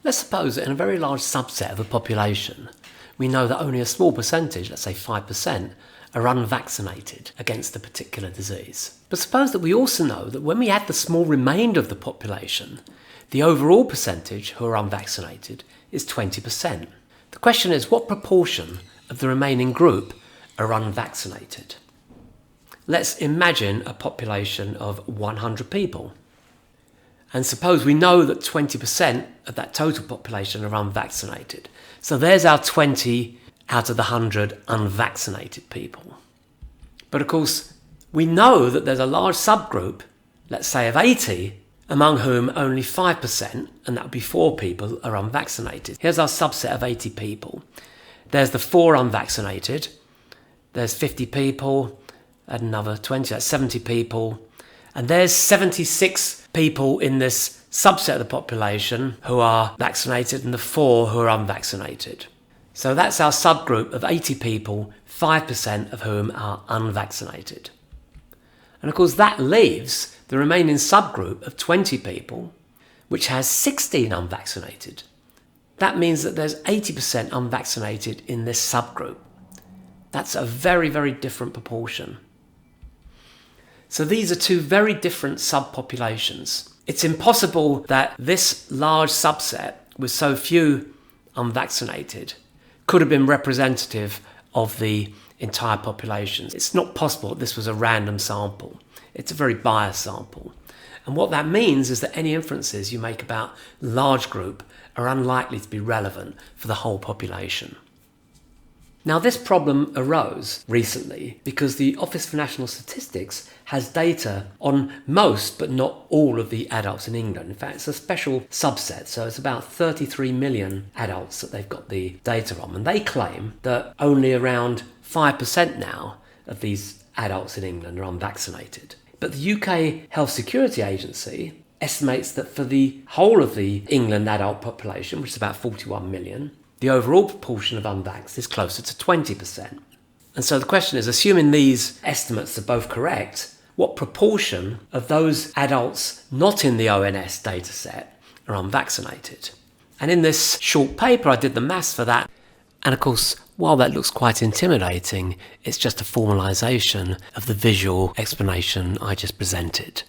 Let's suppose that in a very large subset of the population, we know that only a small percentage, let's say 5%, are unvaccinated against a particular disease. But suppose that we also know that when we add the small remainder of the population, the overall percentage who are unvaccinated is 20%. The question is, what proportion of the remaining group are unvaccinated? Let's imagine a population of 100 people. And suppose we know that 20% of that total population are unvaccinated. So there's our 20 out of the 100 unvaccinated people. But of course, we know that there's a large subgroup, let's say of 80, among whom only 5%, and that would be 4 people, are unvaccinated. Here's our subset of 80 people. There's the 4 unvaccinated, there's 50 people, add another 20, that's 70 people, and there's 76 people in this subset of the population who are vaccinated and the 4 who are unvaccinated. So that's our subgroup of 80 people, 5% of whom are unvaccinated. And of course that leaves the remaining subgroup of 20 people, which has 16 unvaccinated. That means that there's 80% unvaccinated in this subgroup. That's a very, very different proportion. So these are two very different subpopulations. It's impossible that this large subset with so few unvaccinated could have been representative of the entire population. It's not possible that this was a random sample. It's a very biased sample. And what that means is that any inferences you make about large group are unlikely to be relevant for the whole population. Now, this problem arose recently because the Office for National Statistics has data on most but not all of the adults in England. In fact, it's a special subset, so it's about 33 million adults that they've got the data on. And they claim that only around 5% now of these adults in England are unvaccinated. But the UK Health Security Agency estimates that for the whole of the England adult population, which is about 41 million, the overall proportion of unvaxxed is closer to 20%. And so the question is, assuming these estimates are both correct, what proportion of those adults not in the ONS dataset are unvaccinated? And in this short paper, I did the maths for that. And of course, while that looks quite intimidating, it's just a formalisation of the visual explanation I just presented.